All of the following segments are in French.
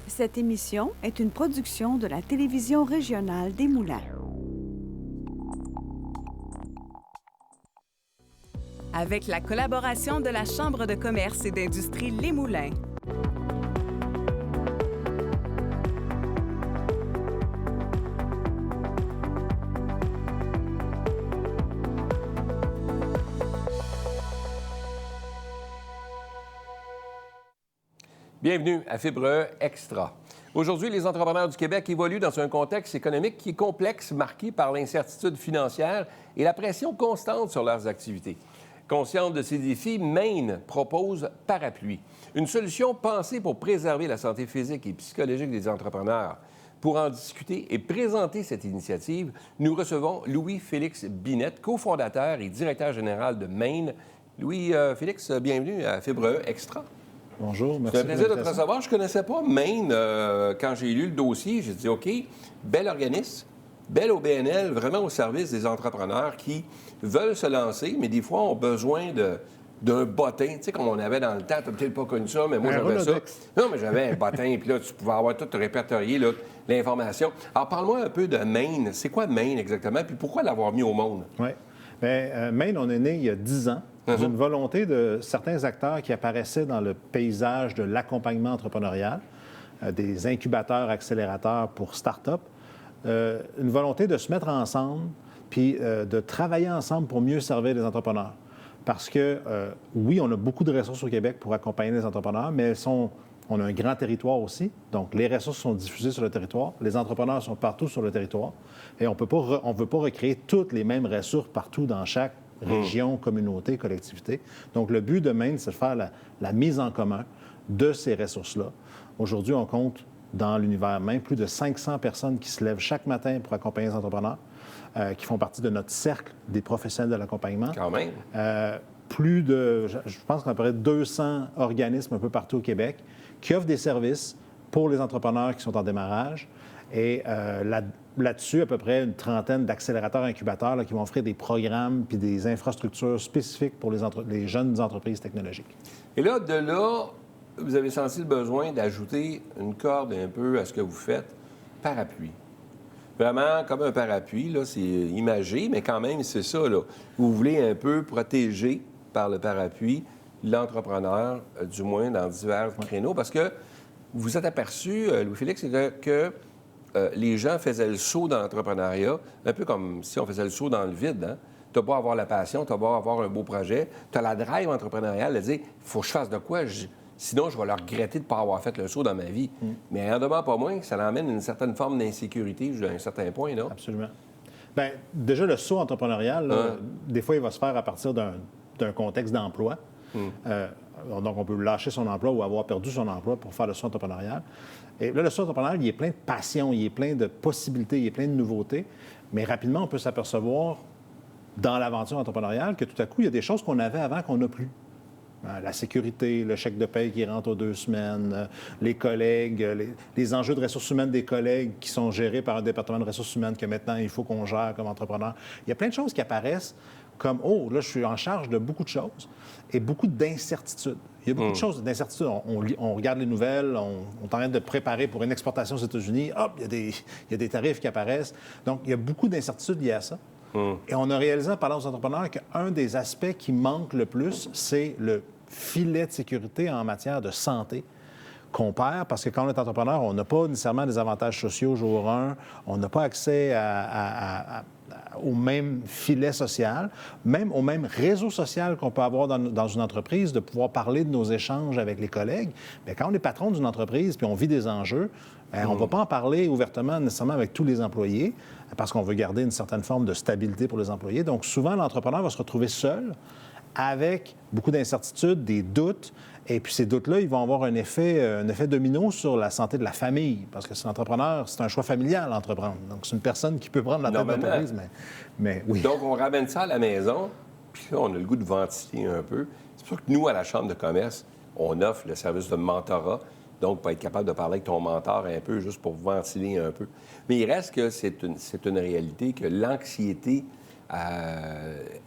Cette émission est une production de la télévision régionale des Moulins. Avec la collaboration de la Chambre de commerce et d'industrie Les Moulins. Bienvenue à Fibre Extra. Aujourd'hui, les entrepreneurs du Québec évoluent dans un contexte économique qui est complexe, marqué par l'incertitude financière et la pression constante sur leurs activités. Consciente de ces défis, Maine propose Parapluie, une solution pensée pour préserver la santé physique et psychologique des entrepreneurs. Pour en discuter et présenter cette initiative, nous recevons Louis-Félix Binette, cofondateur et directeur général de Maine. Louis-Félix, bienvenue à Fibre Extra. Bonjour, merci. C'est un plaisir de te recevoir. Je ne connaissais pas Maine quand j'ai lu le dossier. J'ai dit, OK, bel organisme, bel OBNL, vraiment au service des entrepreneurs qui veulent se lancer, mais des fois ont besoin d'un bottin, tu sais, comme on avait dans le temps. Tu n'as peut-être pas connu ça, mais moi, j'avais ça. Non, mais j'avais un bottin, puis là, tu pouvais avoir tout répertorié, là, l'information. Alors, parle-moi un peu de Maine. C'est quoi Maine exactement, puis pourquoi l'avoir mis au monde? Oui. Bien, Maine, on est né il y a 10 ans. D'une volonté de certains acteurs qui apparaissaient dans le paysage de l'accompagnement entrepreneurial, des incubateurs, accélérateurs pour start-up, une volonté de se mettre ensemble puis de travailler ensemble pour mieux servir les entrepreneurs. Parce que, oui, on a beaucoup de ressources au Québec pour accompagner les entrepreneurs, mais on a un grand territoire aussi, donc les ressources sont diffusées sur le territoire, les entrepreneurs sont partout sur le territoire, et on ne veut pas recréer toutes les mêmes ressources partout dans chaque région, communauté, collectivité. Donc, le but de Maine, c'est de faire la mise en commun de ces ressources-là. Aujourd'hui, on compte dans l'univers Maine plus de 500 personnes qui se lèvent chaque matin pour accompagner les entrepreneurs, qui font partie de notre cercle des professionnels de l'accompagnement. Quand même. Je pense qu'on a à peu près 200 organismes un peu partout au Québec qui offrent des services pour les entrepreneurs qui sont en démarrage. Et là-dessus, à peu près une trentaine d'accélérateurs incubateurs là, qui vont offrir des programmes puis des infrastructures spécifiques pour les jeunes entreprises technologiques. Et là, vous avez senti le besoin d'ajouter une corde un peu à ce que vous faites, Parapluie. Vraiment comme un parapluie, là, c'est imagé, mais quand même, c'est ça, là. Vous voulez un peu protéger par le parapluie l'entrepreneur, du moins dans divers créneaux, parce que vous vous êtes aperçu, Louis-Félix, que les gens faisaient le saut dans l'entrepreneuriat, un peu comme si on faisait le saut dans le vide. Hein? Tu as beau avoir la passion, tu as beau avoir un beau projet, tu as la drive entrepreneuriale de dire, il faut que je fasse de quoi, sinon je vais le regretter de ne pas avoir fait le saut dans ma vie. Mais en demeure pas moins que ça l'emmène une certaine forme d'insécurité jusqu'à un certain point, non? Absolument. Bien, déjà, le saut entrepreneurial, là, des fois, il va se faire à partir d'un contexte d'emploi. Donc, on peut lâcher son emploi ou avoir perdu son emploi pour faire le saut entrepreneurial. Et là, le saut entrepreneurial, il est plein de passion, il est plein de possibilités, il est plein de nouveautés. Mais rapidement, on peut s'apercevoir dans l'aventure entrepreneuriale que tout à coup, il y a des choses qu'on avait avant qu'on n'a plus. La sécurité, le chèque de paie qui rentre aux 2 semaines, les collègues, les enjeux de ressources humaines des collègues qui sont gérés par un département de ressources humaines que maintenant, il faut qu'on gère comme entrepreneur. Il y a plein de choses qui apparaissent comme « Oh, là, je suis en charge de beaucoup de choses » et beaucoup d'incertitudes. Il y a beaucoup de choses d'incertitudes. On regarde les nouvelles, on est en train de préparer pour une exportation aux États-Unis. Hop, il y a des tarifs qui apparaissent. Donc, il y a beaucoup d'incertitudes liées à ça. Et on a réalisé en parlant aux entrepreneurs qu'un des aspects qui manque le plus, c'est le filet de sécurité en matière de santé qu'on perd parce que quand on est entrepreneur, on n'a pas nécessairement des avantages sociaux jour 1, on n'a pas accès au même filet social, même au même réseau social qu'on peut avoir dans une entreprise, de pouvoir parler de nos échanges avec les collègues. Bien, quand on est patron d'une entreprise puis on vit des enjeux, bien, on ne va pas en parler ouvertement nécessairement avec tous les employés parce qu'on veut garder une certaine forme de stabilité pour les employés. Donc, souvent, l'entrepreneur va se retrouver seul avec beaucoup d'incertitudes, des doutes. Et puis ces doutes-là, ils vont avoir un effet domino sur la santé de la famille. Parce que c'est l'entrepreneur, c'est un choix familial, entreprendre. Donc, c'est une personne qui peut prendre la tête de l'entreprise, mais oui. Donc, on ramène ça à la maison, puis là, on a le goût de ventiler un peu. C'est pour ça que nous, à la Chambre de commerce, on offre le service de mentorat. Donc, pour être capable de parler avec ton mentor un peu, juste pour ventiler un peu. Mais il reste que c'est une réalité que l'anxiété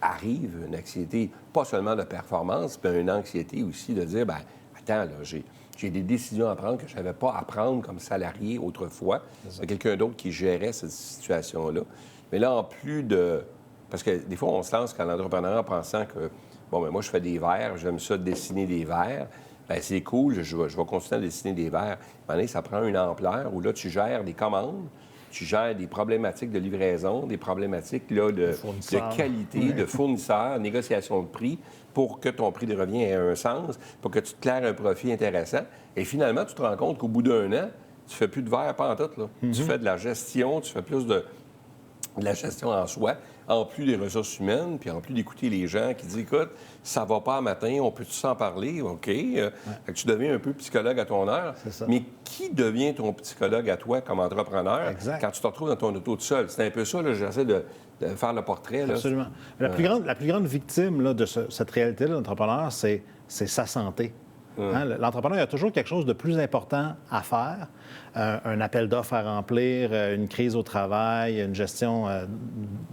arrive, une anxiété pas seulement de performance, mais une anxiété aussi de dire, bien, attends, là, J'ai des décisions à prendre que je n'avais pas à prendre comme salarié autrefois. C'est quelqu'un d'autre qui gérait cette situation-là. Mais là, en plus de... Parce que des fois, on se lance quand l'entrepreneur en pensant que, bon, ben moi, je fais des verres, j'aime ça dessiner des verres. Bien, c'est cool, je vais continuer à dessiner des verres. À un moment donné, ça prend une ampleur où là, tu gères des commandes, tu gères des problématiques de livraison, des problématiques là, de qualité, de fournisseurs, négociation de prix, pour que ton prix de revient ait un sens, pour que tu te claires un profit intéressant. Et finalement, tu te rends compte qu'au bout d'un an, tu ne fais plus de verre pantoute, là. Tu fais de la gestion, tu fais plus de la gestion en soi, en plus des ressources humaines, puis en plus d'écouter les gens qui disent, écoute, ça va pas un matin, on peut-tu s'en parler? OK. Fait que tu deviens un peu psychologue à ton heure. Mais qui devient ton psychologue à toi comme entrepreneur quand tu te retrouves dans ton auto tout seul? C'est un peu ça, là, j'essaie de faire le portrait. Là. Absolument. La plus grande victime là, de cette réalité-là de l'entrepreneur, c'est sa santé. Hein? L'entrepreneur, il y a toujours quelque chose de plus important à faire. Un appel d'offres à remplir, une crise au travail, une gestion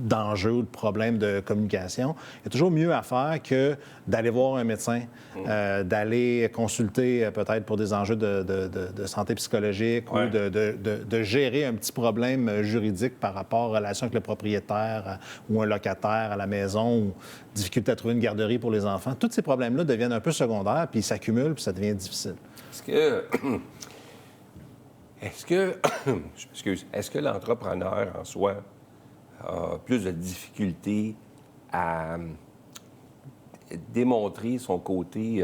d'enjeux ou de problèmes de communication. Il y a toujours mieux à faire que d'aller voir un médecin, d'aller consulter peut-être pour des enjeux de santé psychologique ou de gérer un petit problème juridique par rapport aux relations avec le propriétaire ou un locataire à la maison ou difficulté à trouver une garderie pour les enfants. Tous ces problèmes-là deviennent un peu secondaires, puis ils s'accumulent, puis ça devient difficile. Est-ce que l'entrepreneur en soi a plus de difficultés à démontrer son côté,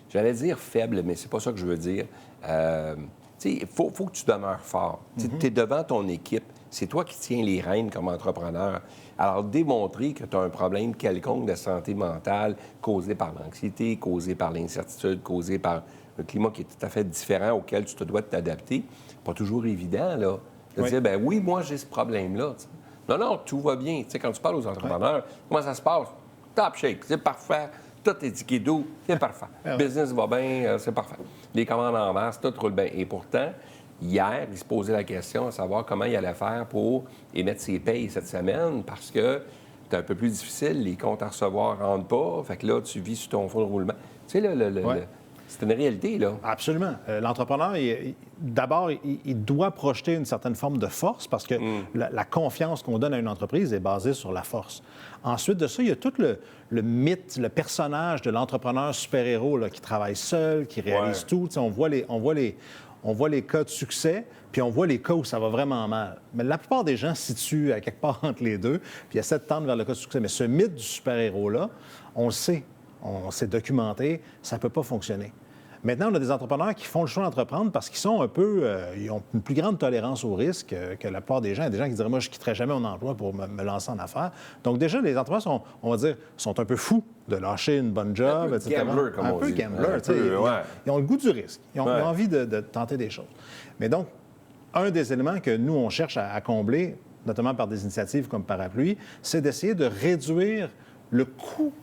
j'allais dire faible, mais c'est pas ça que je veux dire. Il faut que tu demeures fort. Tu es devant ton équipe. C'est toi qui tiens les rênes comme entrepreneur. Alors, démontrer que tu as un problème quelconque de santé mentale causé par l'anxiété, causé par l'incertitude, causé par un climat qui est tout à fait différent auquel tu te dois t'adapter, pas toujours évident, là. De dire, ben oui, moi, j'ai ce problème-là. T'sais. Non, tout va bien. Tu sais, quand tu parles aux entrepreneurs, comment ça se passe? Top shape, c'est parfait. Tout est ticket-doux, c'est parfait. Business va bien, c'est parfait. Les commandes en masse, tout roule bien. Et pourtant, hier, il se posait la question à savoir comment il allait faire pour émettre ses payes cette semaine parce que c'est un peu plus difficile, les comptes à recevoir ne rentrent pas. Fait que là, tu vis sur ton fonds de roulement. Tu sais, c'est une réalité, là. Absolument. L'entrepreneur, d'abord, il doit projeter une certaine forme de force parce que la confiance qu'on donne à une entreprise est basée sur la force. Ensuite de ça, il y a tout le mythe, le personnage de l'entrepreneur super-héros là, qui travaille seul, qui réalise tout. T'sais, on voit les cas de succès, puis on voit les cas où ça va vraiment mal. Mais la plupart des gens se situent à quelque part entre les deux, puis essaient de tendre vers le cas de succès. Mais ce mythe du super-héros-là, on le sait, on s'est documenté, ça ne peut pas fonctionner. Maintenant, on a des entrepreneurs qui font le choix d'entreprendre parce qu'ils sont un peu... ils ont une plus grande tolérance au risque que la plupart des gens. Il y a des gens qui diraient, moi, je ne quitterai jamais mon emploi pour me lancer en affaires. Donc déjà, les entrepreneurs sont, on va dire, sont un peu fous de lâcher une bonne job, etc. Gambler, comme on dit. Un peu gambler. Ils ont le goût du risque. Ils ont envie de tenter des choses. Mais donc, un des éléments que nous, on cherche à combler, notamment par des initiatives comme Parapluie, c'est d'essayer de réduire le coût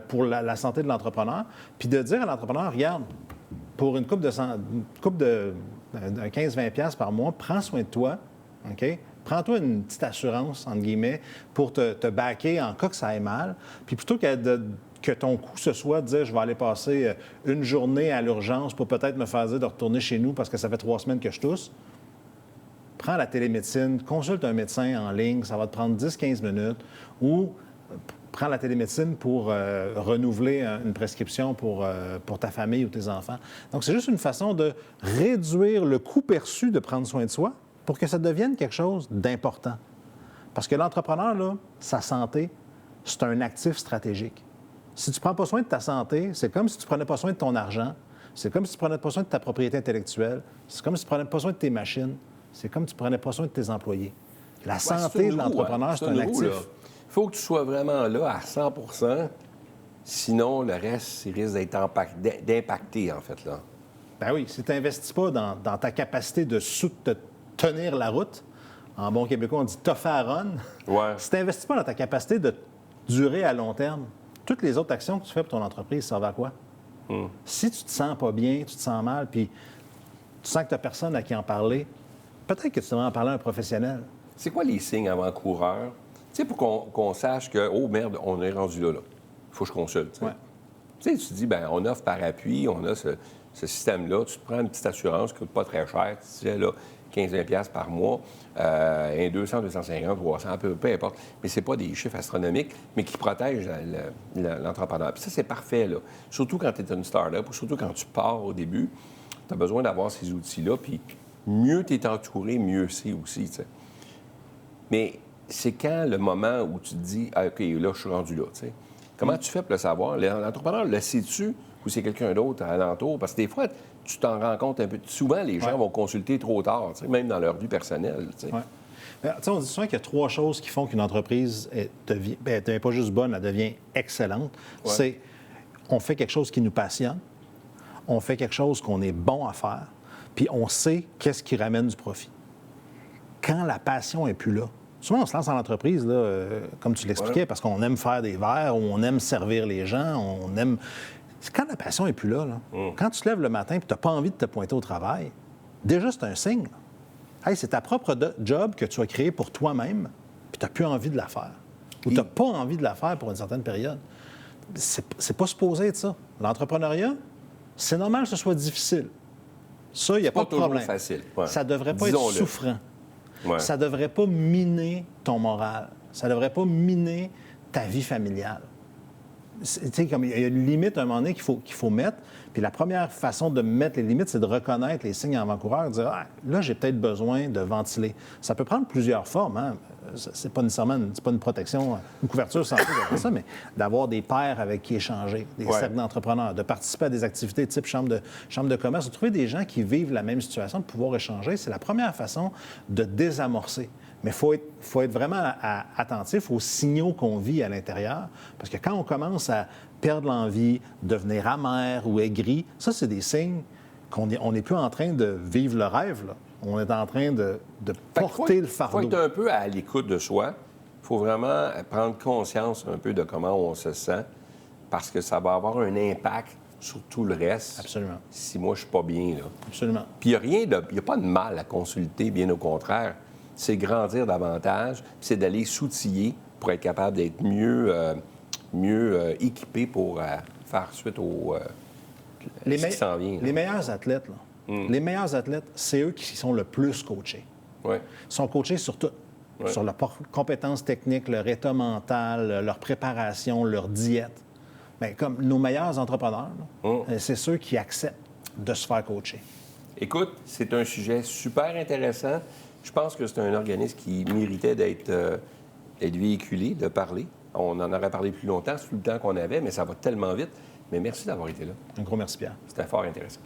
pour la santé de l'entrepreneur, puis de dire à l'entrepreneur, regarde, pour une coupe de 15-20$ par mois, prends soin de toi, OK? Prends-toi une petite assurance, entre guillemets, pour te backer en cas que ça aille mal, puis plutôt que ton coût ce soit de dire, je vais aller passer une journée à l'urgence pour peut-être me faire dire de retourner chez nous parce que ça fait 3 semaines que je tousse, prends la télémédecine, consulte un médecin en ligne, ça va te prendre 10-15 minutes, ou prends la télémédecine pour renouveler une prescription pour ta famille ou tes enfants. Donc, c'est juste une façon de réduire le coût perçu de prendre soin de soi pour que ça devienne quelque chose d'important. Parce que l'entrepreneur, là, sa santé, c'est un actif stratégique. Si tu ne prends pas soin de ta santé, c'est comme si tu ne prenais pas soin de ton argent, c'est comme si tu ne prenais pas soin de ta propriété intellectuelle, c'est comme si tu ne prenais pas soin de tes machines, c'est comme si tu ne prenais pas soin de tes employés. La santé de l'entrepreneur, c'est un actif. Il faut que tu sois vraiment là à 100 %, sinon le reste, il risque d'impacter, en fait, là. Ben oui, si tu n'investis pas dans ta capacité de te tenir la route, en bon québécois, on dit « toffer à run », si tu n'investis pas dans ta capacité de durer à long terme, toutes les autres actions que tu fais pour ton entreprise servent à quoi? Si tu te sens pas bien, tu te sens mal, puis tu sens que tu n'as personne à qui en parler, peut-être que tu devrais en parler à un professionnel. C'est quoi les signes avant-coureurs? Tu sais, pour qu'on sache que, oh merde, on est rendu là. Il faut que je consulte. Tu sais, tu dis, bien, on offre Parapluie, on a ce système-là. Tu te prends une petite assurance qui ne coûte pas très cher. Tu disais, là, 15-20$ par mois, 200, 250, 300, peu importe. Mais ce n'est pas des chiffres astronomiques, mais qui protègent l'entrepreneur. Puis ça, c'est parfait, là. Surtout quand tu es une start-up ou surtout quand tu pars au début, tu as besoin d'avoir ces outils-là. Puis mieux tu es entouré, mieux c'est aussi, tu sais. Mais c'est quand le moment où tu te dis, ah, OK, là, je suis rendu là, tu sais. Comment tu fais pour le savoir? L'entrepreneur, le sais-tu ou c'est quelqu'un d'autre alentour? Parce que des fois, tu t'en rends compte un peu. Souvent, les gens vont consulter trop tard, même dans leur vie personnelle. Ouais. On dit souvent qu'il y a 3 choses qui font qu'une entreprise devient pas juste bonne, elle devient excellente. Ouais. C'est on fait quelque chose qui nous passionne, on fait quelque chose qu'on est bon à faire, puis on sait qu'est-ce qui ramène du profit. Quand la passion n'est plus là, souvent on se lance dans l'entreprise, là, comme tu l'expliquais, parce qu'on aime faire des verres, ou on aime servir les gens, on aime... Quand la passion n'est plus là, quand tu te lèves le matin et tu n'as pas envie de te pointer au travail, déjà, c'est un signe. Hey, c'est ta propre job que tu as créée pour toi-même, puis tu n'as plus envie de la faire. Ou tu n'as pas envie de la faire pour une certaine période. C'est pas supposé être ça. L'entrepreneuriat, c'est normal que ce soit difficile. Ça, il n'y a pas de problème. Facile. Ouais. Ça ne devrait pas être souffrant. Ouais. Ça ne devrait pas miner ton moral. Ça ne devrait pas miner ta vie familiale. Comme il y a une limite à un moment donné qu'il faut mettre. Puis la première façon de mettre les limites, c'est de reconnaître les signes avant-coureurs, de dire ah, là, j'ai peut-être besoin de ventiler. Ça peut prendre plusieurs formes. Hein? C'est pas nécessairement c'est pas une protection, une couverture santé, ça, mais d'avoir des pairs avec qui échanger, des cercles d'entrepreneurs, de participer à des activités type chambre de commerce, de trouver des gens qui vivent la même situation, de pouvoir échanger. C'est la première façon de désamorcer. Mais il faut être vraiment attentif aux signaux qu'on vit à l'intérieur. Parce que quand on commence à perdre l'envie, devenir amer ou aigri, ça, c'est des signes qu'on n'est plus en train de vivre le rêve, là. On est en train de porter le fardeau. Il faut être un peu à l'écoute de soi. Il faut vraiment prendre conscience un peu de comment on se sent parce que ça va avoir un impact sur tout le reste. Absolument. Si moi, je suis pas bien, là. Absolument. Puis il n'y a pas de mal à consulter, bien au contraire. C'est grandir davantage, puis c'est d'aller s'outiller pour être capable d'être mieux équipé pour faire suite au ce qui s'en vient. Les meilleurs athlètes, là, les meilleurs athlètes, c'est eux qui sont le plus coachés. Ouais. Ils sont coachés sur tout. Ouais. Sur leurs compétences techniques, leur état mental, leur préparation, leur diète. Bien, comme nos meilleurs entrepreneurs, c'est ceux qui acceptent de se faire coacher. Écoute, c'est un sujet super intéressant. Je pense que c'est un organisme qui méritait d'être véhiculé, de parler. On en aurait parlé plus longtemps, c'est tout le temps qu'on avait, mais ça va tellement vite. Mais merci d'avoir été là. Un gros merci, Pierre. C'était fort intéressant.